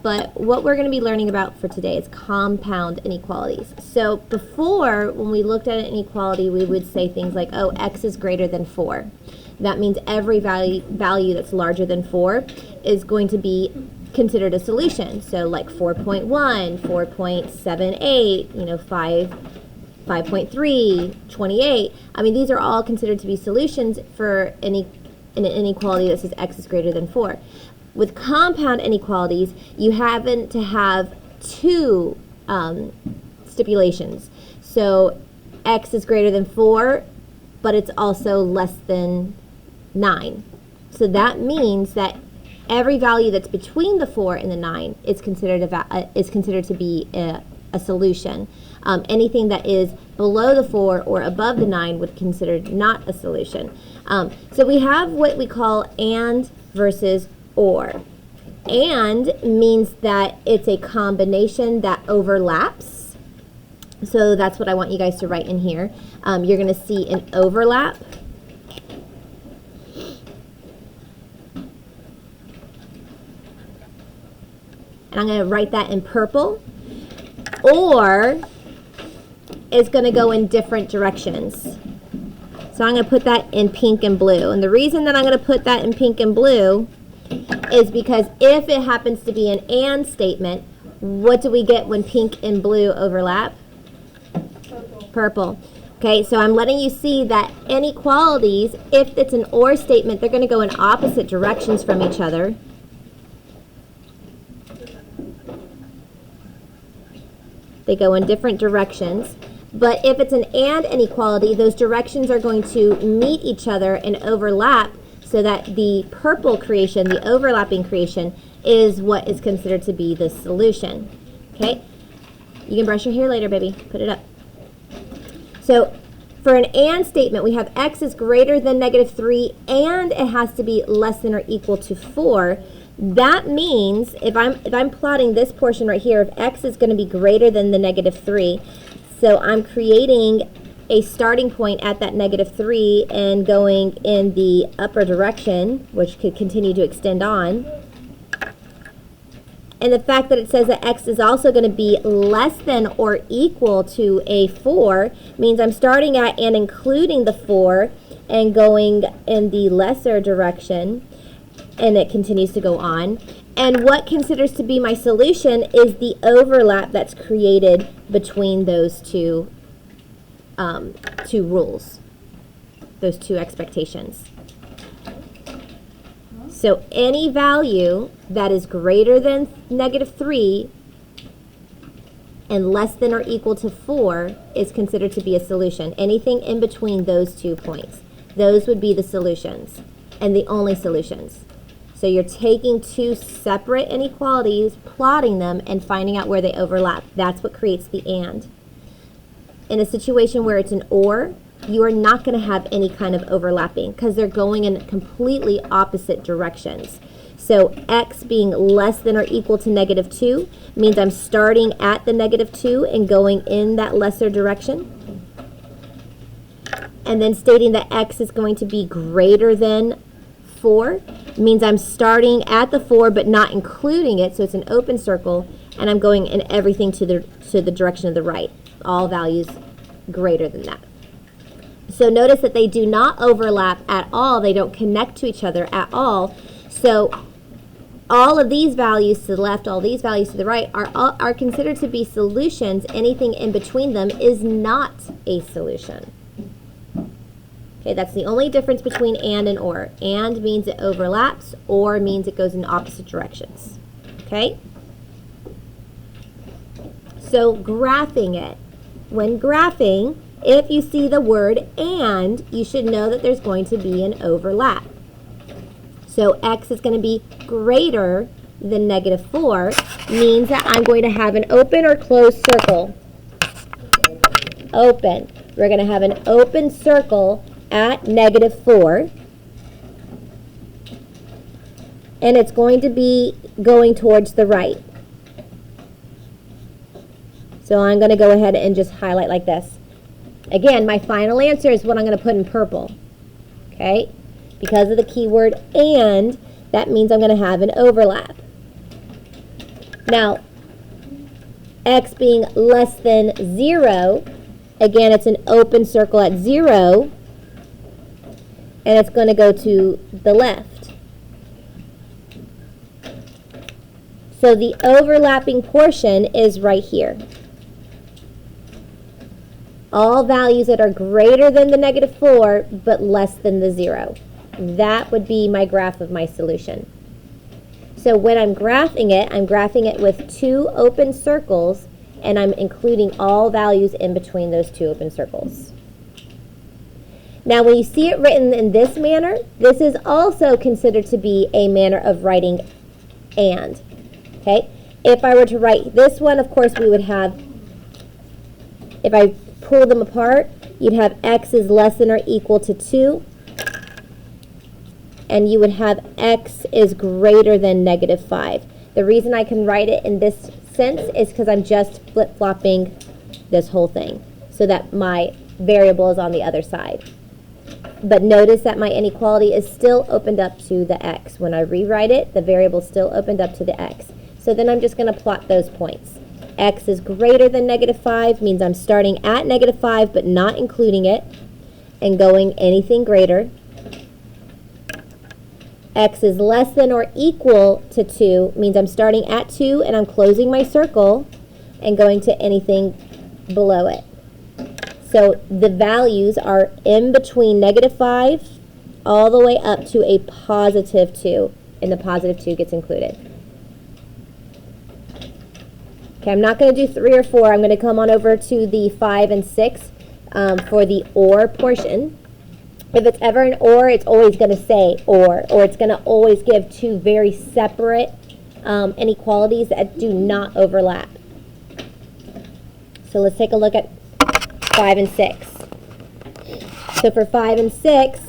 but what we're going to be learning about for today is compound inequalities. So before, when we looked at an inequality, we would say things like, oh, x is greater than 4. That means every value that's larger than 4 is going to be considered a solution. So like 4.1, 4.78, 5.3, 28. I mean, these are all considered to be solutions for an inequality that says x is greater than 4. With compound inequalities, you happen to have two stipulations. So x is greater than 4, but it's also less than 9. So that means that every value that's between the 4 and the 9 is considered to be a solution. Anything that is below the 4 or above the 9 would be considered not a solution. So we have what we call and versus or. And means that it's a combination that overlaps. So that's what I want you guys to write in here. You're going to see an overlap. And I'm going to write that in purple. Or is going to go in different directions. So I'm going to put that in pink and blue. And the reason that I'm going to put that in pink and blue is because if it happens to be an and statement, what do we get when pink and blue overlap? Purple. Okay, so I'm letting you see that inequalities, if it's an or statement, they're going to go in opposite directions from each other. They go in different directions. But if it's an and inequality, those directions are going to meet each other and overlap so that the purple creation, the overlapping creation, is what is considered to be the solution. Okay? You can brush your hair later, baby. Put it up. So for an and statement, we have x is greater than -3 and it has to be less than or equal to 4. That means if I'm plotting this portion right here, if x is going to be greater than the -3, so I'm creating a starting point at that -3 and going in the upper direction, which could continue to extend on. And the fact that it says that x is also going to be less than or equal to a 4 means I'm starting at and including the 4 and going in the lesser direction, and it continues to go on. And what considers to be my solution is the overlap that's created between those two rules, those two expectations. So any value that is greater than -3 and less than or equal to 4 is considered to be a solution. Anything in between those 2 points, those would be the solutions and the only solutions. So you're taking two separate inequalities, plotting them, and finding out where they overlap. That's what creates the and. In a situation where it's an or, you are not going to have any kind of overlapping because they're going in completely opposite directions. So x being less than or equal to -2 means I'm starting at the -2 and going in that lesser direction. And then stating that x is going to be greater than 4 means I'm starting at the 4 but not including it, so it's an open circle, and I'm going in everything to the direction of the right, all values greater than that. So notice that they do not overlap at all. They don't connect to each other at all. So all of these values to the left, all these values to the right are considered to be solutions. Anything in between them is not a solution. Okay, that's the only difference between and or. And means it overlaps, or means it goes in opposite directions. Okay? So graphing it. When graphing, if you see the word and, you should know that there's going to be an overlap. So x is going to be greater than -4 means that I'm going to have an open or closed circle. Open. We're going to have an open circle at -4. And it's going to be going towards the right. So I'm going to go ahead and just highlight like this. Again, my final answer is what I'm going to put in purple. Okay? Because of the keyword and, that means I'm going to have an overlap. Now, x being less than 0, again, it's an open circle at 0, and it's going to go to the left. So the overlapping portion is right here. All values that are greater than the -4, but less than the 0. That would be my graph of my solution. So when I'm graphing it with 2 open circles, and I'm including all values in between those 2 open circles. Now, when you see it written in this manner, this is also considered to be a manner of writing and. Okay? If I were to write this one, of course, we would have, if I pull them apart, you'd have x is less than or equal to 2. And you would have x is greater than -5. The reason I can write it in this sense is because I'm just flip-flopping this whole thing so that my variable is on the other side. But notice that my inequality is still opened up to the x. When I rewrite it, the variable is still opened up to the x. So then I'm just going to plot those points. X is greater than -5 means I'm starting at -5 but not including it and going anything greater. X is less than or equal to 2 means I'm starting at 2 and I'm closing my circle and going to anything below it. So the values are in between -5 all the way up to a +2, and the +2 gets included. Okay, I'm not going to do 3 or 4. I'm going to come on over to the 5 and 6 for the OR portion. If it's ever an OR, it's always going to say or it's going to always give 2 very separate inequalities that do not overlap. So let's take a look at 5 and 6. So for 5 and 6,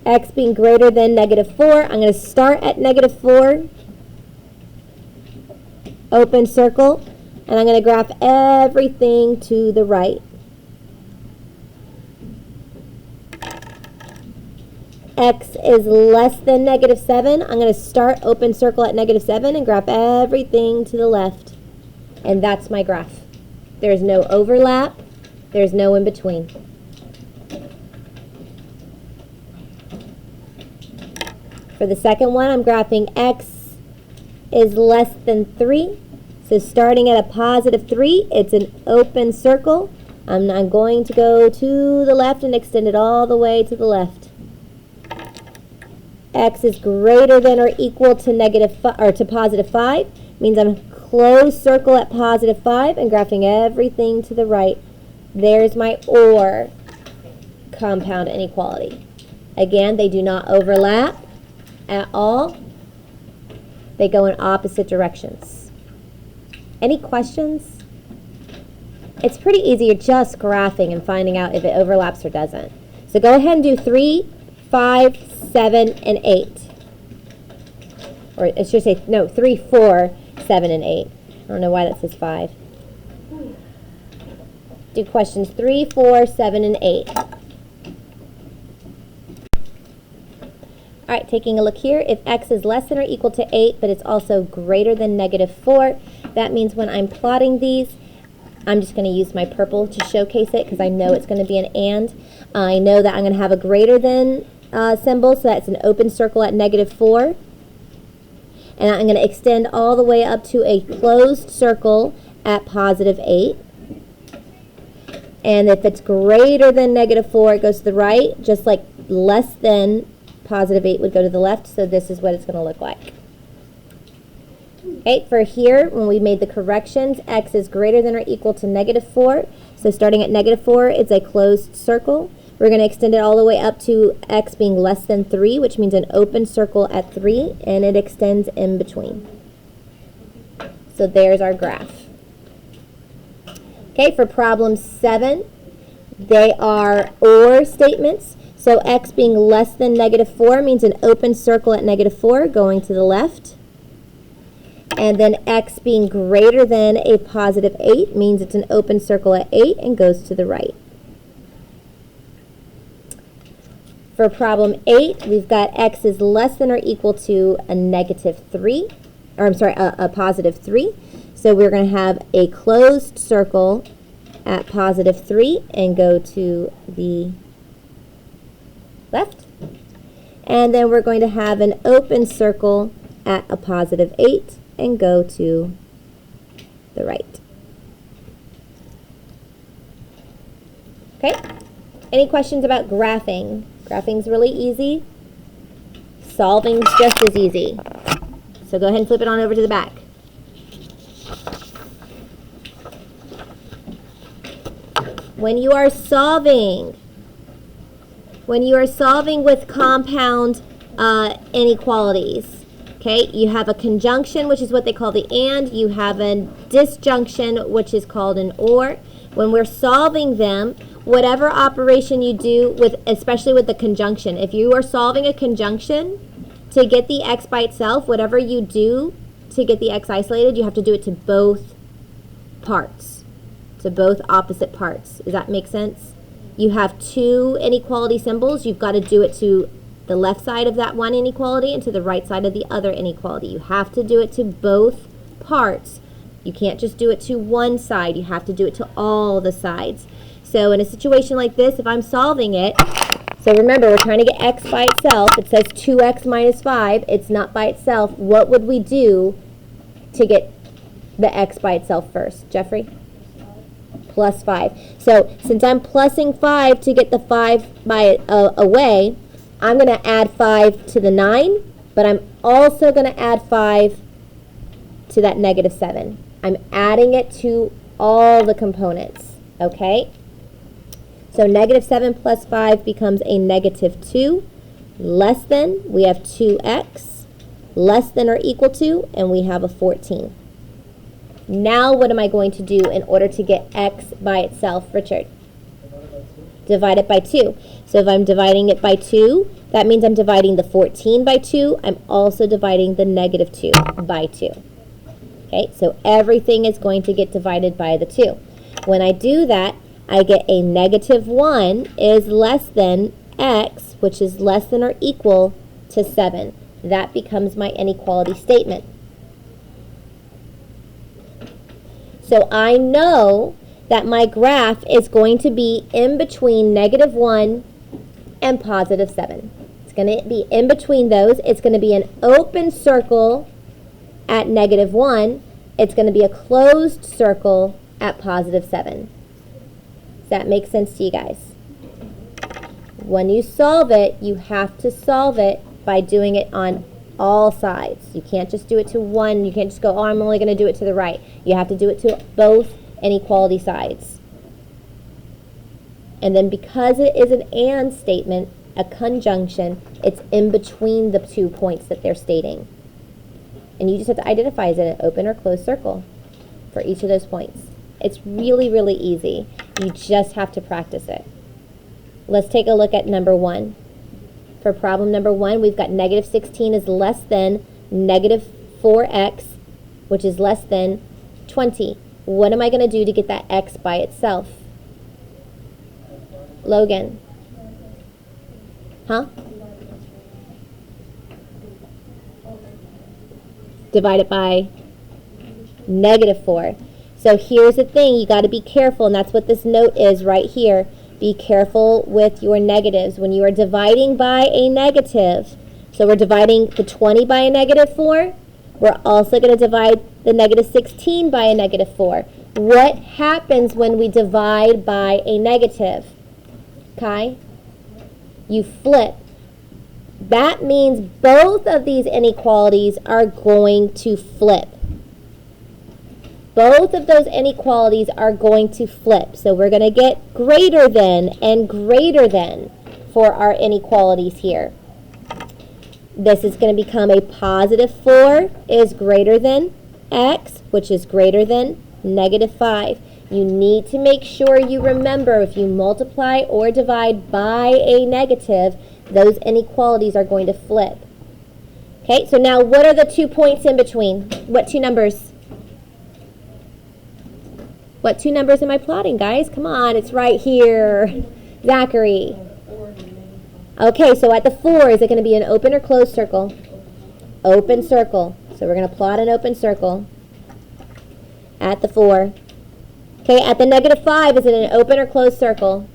x being greater than -4, I'm going to start at -4, open circle, and I'm going to graph everything to the right. X is less than -7. I'm going to start open circle at -7 and graph everything to the left. And that's my graph. There's no overlap. There's no in between. For the second one, I'm graphing x is less than 3. So starting at a +3, it's an open circle. I'm going to go to the left and extend it all the way to the left. X is greater than or equal to +5 means I'm closed circle at +5 and graphing everything to the right. There's my OR compound inequality. Again, they do not overlap at all. They go in opposite directions. Any questions? It's pretty easy. You're just graphing and finding out if it overlaps or doesn't. So go ahead and do 3, 5, 7, and 8. Or it should say, no, 3, 4, 7, and 8. I don't know why that says 5. Do questions 3, 4, 7, and 8. All right, taking a look here, if x is less than or equal to 8, but it's also greater than -4, that means when I'm plotting these, I'm just going to use my purple to showcase it because I know it's going to be an and. I know that I'm going to have a greater than symbol, so that's an open circle at -4. And I'm going to extend all the way up to a closed circle at +8. And if it's greater than -4, it goes to the right, just like less than +8 would go to the left, so this is what it's going to look like. Okay, for here, when we made the corrections, x is greater than or equal to -4. So starting at -4, it's a closed circle. We're going to extend it all the way up to x being less than 3, which means an open circle at 3, and it extends in between. So there's our graph. Okay, for problem 7, they are OR statements. So x being less than -4 means an open circle at -4 going to the left. And then x being greater than a +8 means it's an open circle at 8 and goes to the right. For problem 8, we've got x is less than or equal to a -3. or I'm sorry, a positive 3. So we're going to have a closed circle at positive 3 and go to the left. And then we're going to have an open circle at a positive 8 and go to the right. Okay? Any questions about graphing? Graphing's really easy. Solving's just as easy. So go ahead and flip it on over to the back. When you are solving with compound inequalities, okay, you have a conjunction, which is what they call the and. You have a disjunction, which is called an or. When we're solving them, whatever operation you do, especially with the conjunction, if you are solving a conjunction to get the x by itself, whatever you do to get the x isolated, you have to do it to both parts, to both opposite parts. Does that make sense? You have two inequality symbols. You've got to do it to the left side of that one inequality and to the right side of the other inequality. You have to do it to both parts. You can't just do it to one side. You have to do it to all the sides. So in a situation like this, if I'm solving it, so remember, we're trying to get x by itself. It says 2x minus 5. It's not by itself. What would we do to get the x by itself first? Jeffrey? Plus 5. So since I'm plussing 5 to get the 5 by away, I'm going to add 5 to the 9, but I'm also going to add 5 to that negative 7. I'm adding it to all the components, okay? So negative 7 plus 5 becomes a negative 2. Less than, we have 2x. Less than or equal to, and we have a 14. Now what am I going to do in order to get x by itself, Richard? Divide it by 2. So if I'm dividing it by 2, that means I'm dividing the 14 by 2. I'm also dividing the negative 2 by 2. Okay, so everything is going to get divided by the 2. When I do that, I get a negative 1 is less than x, which is less than or equal to 7. That becomes my inequality statement. So I know that my graph is going to be in between negative 1 and positive 7. It's going to be in between those. It's going to be an open circle at negative 1. It's going to be a closed circle at positive 7. Does that make sense to you guys? When you solve it, you have to solve it by doing it on all sides. You can't just do it to one. You can't just go, oh, I'm only going to do it to the right. You have to do it to both inequality sides. And then because it is an and statement, a conjunction, it's in between the 2 points that they're stating. And you just have to identify, is it an open or closed circle for each of those points. It's really, really easy. You just have to practice it. Let's take a look at number 1. For problem number 1, we've got negative 16 is less than negative 4x, which is less than 20. What am I going to do to get that x by itself? Logan? Huh? Divide it by negative 4. So here's the thing, you got to be careful, and that's what this note is right here. Be careful with your negatives. When you are dividing by a negative, so we're dividing the 20 by a negative 4, we're also going to divide the negative 16 by a negative 4. What happens when we divide by a negative? Kai? You flip. That means both of these inequalities are going to flip. Both of those inequalities are going to flip. So we're going to get greater than and greater than for our inequalities here. This is going to become a positive 4 is greater than x, which is greater than negative 5. You need to make sure you remember if you multiply or divide by a negative, those inequalities are going to flip. Okay, so now what are the 2 points in between? What 2 numbers? What 2 numbers am I plotting, guys? Come on, it's right here. Zachary. Okay, so at the 4, is it going to be an open or closed circle? Open circle. So So we're going to plot an open circle at the 4. Okay, at the negative 5, is it an open or closed circle?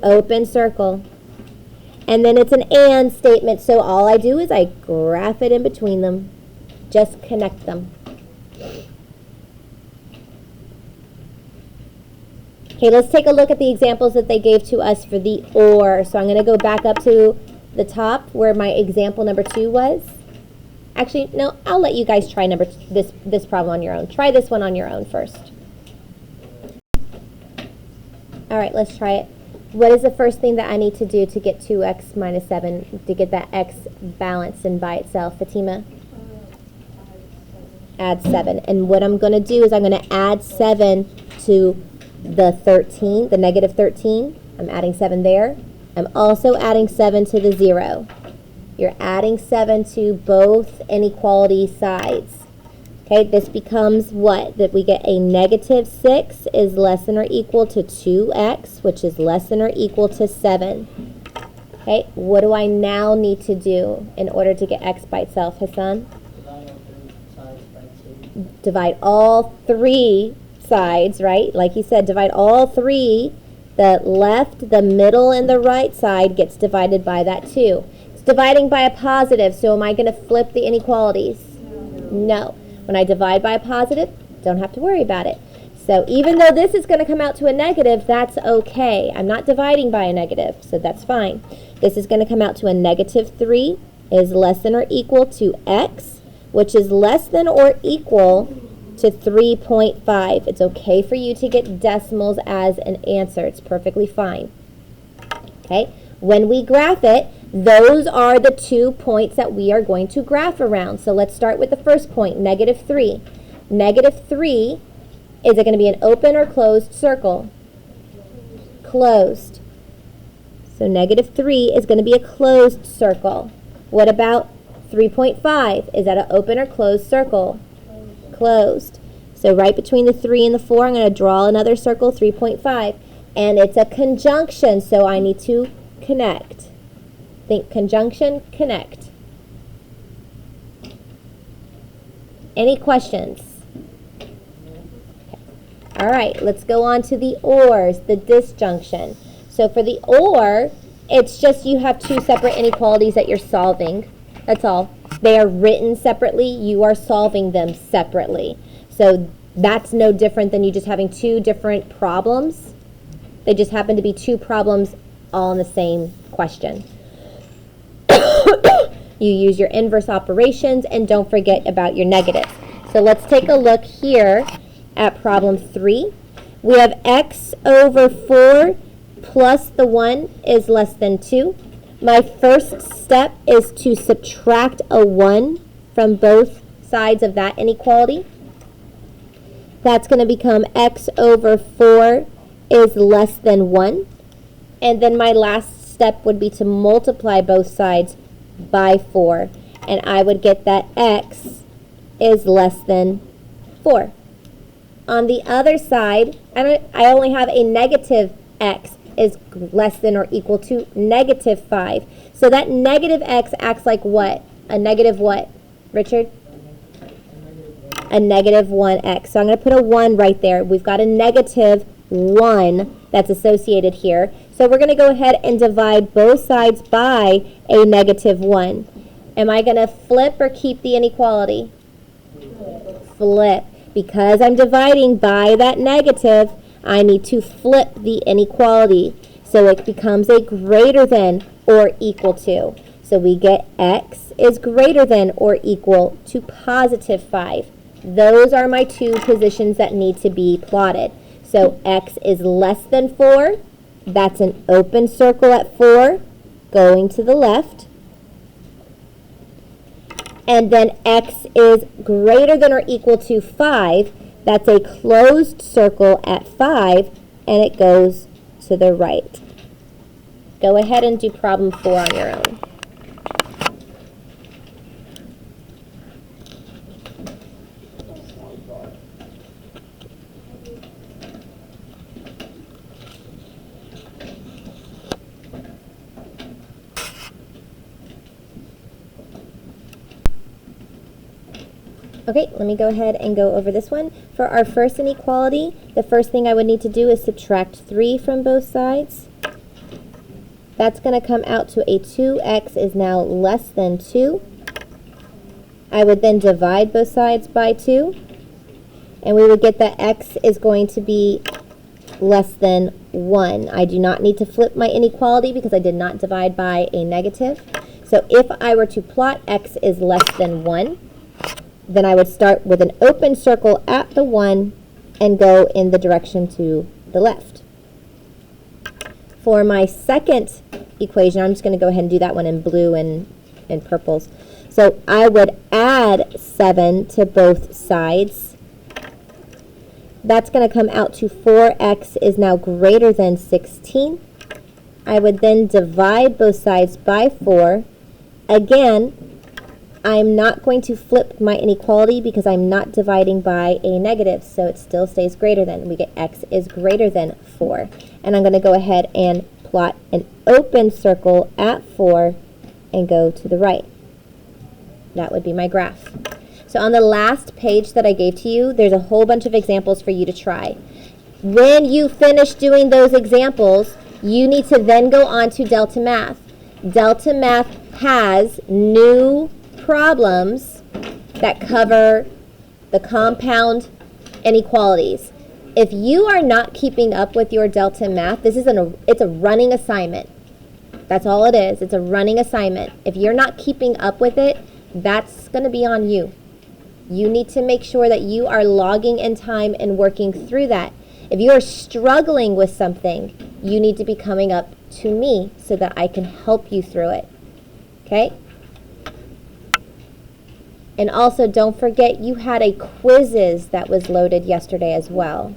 Open circle. And then it's an and statement, so all I do is I graph it in between them. Just connect them. Okay, let's take a look at the examples that they gave to us for the or. So I'm going to go back up to the top where my example number 2 was. Actually, no, I'll let you guys try this problem on your own. Try this one on your own first. All right, let's try it. What is the first thing that I need to do to get 2x minus 7, to get that x balanced and by itself? Fatima? Add 7. And what I'm going to do is I'm going to add 7 to the 13, the negative 13. I'm adding 7 there. I'm also adding 7 to the 0. You're adding 7 to both inequality sides. Okay, this becomes what? That we get a negative 6 is less than or equal to 2x, which is less than or equal to 7. Okay, what do I now need to do in order to get x by itself, Hassan? Divide all 3 sides, right? Like he said, divide all 3. The left, the middle, and the right side gets divided by that 2. It's dividing by a positive, so am I going to flip the inequalities? No. When I divide by a positive, don't have to worry about it. So even though this is going to come out to a negative, that's okay. I'm not dividing by a negative, so that's fine. This is going to come out to a negative 3 is less than or equal to x, which is less than or equal to 3.5. It's okay for you to get decimals as an answer. It's perfectly fine. Okay? When we graph it, those are the 2 points that we are going to graph around. So let's start with the first point, negative 3. Negative 3, is it going to be an open or closed circle? Closed. So negative 3 is going to be a closed circle. What about 3.5? Is that an open or closed circle? Closed. So right between the 3 and the 4, I'm going to draw another circle, 3.5. And it's a conjunction, so I need to connect. Think conjunction, connect. Any questions? Okay. All right, let's go on to the ors, the disjunction. So for the or, it's just you have 2 separate inequalities that you're solving. That's all. They are written separately. You are solving them separately. So that's no different than you just having 2 different problems. They just happen to be 2 problems all in the same question. You use your inverse operations, and don't forget about your negatives. So let's take a look here at problem 3. We have x over 4 plus the 1 is less than 2. My first step is to subtract a 1 from both sides of that inequality. That's going to become x over 4 is less than 1. And then my last step would be to multiply both sides by 4. And I would get that x is less than 4. On the other side, I only have a negative x is less than or equal to negative 5. So that negative x acts like what? A negative what, Richard? A negative 1x. So I'm going to put a 1 right there. We've got a negative 1 that's associated here. So we're going to go ahead and divide both sides by a negative 1. Am I going to flip or keep the inequality? Flip. Because I'm dividing by that negative, I need to flip the inequality. So it becomes a greater than or equal to. So we get x is greater than or equal to positive 5. Those are my 2 positions that need to be plotted. So x is less than 4. That's an open circle at 4, going to the left. And then x is greater than or equal to 5. That's a closed circle at 5, and it goes to the right. Go ahead and do problem 4 on your own. Okay, let me go ahead and go over this one. For our first inequality, the first thing I would need to do is subtract 3 from both sides. That's going to come out to a 2x is now less than 2. I would then divide both sides by 2, and we would get that x is going to be less than 1. I do not need to flip my inequality because I did not divide by a negative. So if I were to plot x is less than 1, then I would start with an open circle at the 1 and go in the direction to the left. For my second equation, I'm just going to go ahead and do that one in blue and purples. So I would add 7 to both sides. That's going to come out to 4x is now greater than 16. I would then divide both sides by 4. Again, I'm not going to flip my inequality because I'm not dividing by a negative, so it still stays greater than. We get x is greater than 4. And I'm going to go ahead and plot an open circle at 4 and go to the right. That would be my graph. So on the last page that I gave to you, there's a whole bunch of examples for you to try. When you finish doing those examples, you need to then go on to Delta Math. Delta Math has new problems that cover the compound inequalities. If you are not keeping up with your Delta Math, it's a running assignment. That's all it is. It's a running assignment. If you're not keeping up with it, that's going to be on you. You need to make sure that you are logging in time and working through that. If you are struggling with something, you need to be coming up to me so that I can help you through it. Okay? And also, don't forget you had a quizzes that was loaded yesterday as well.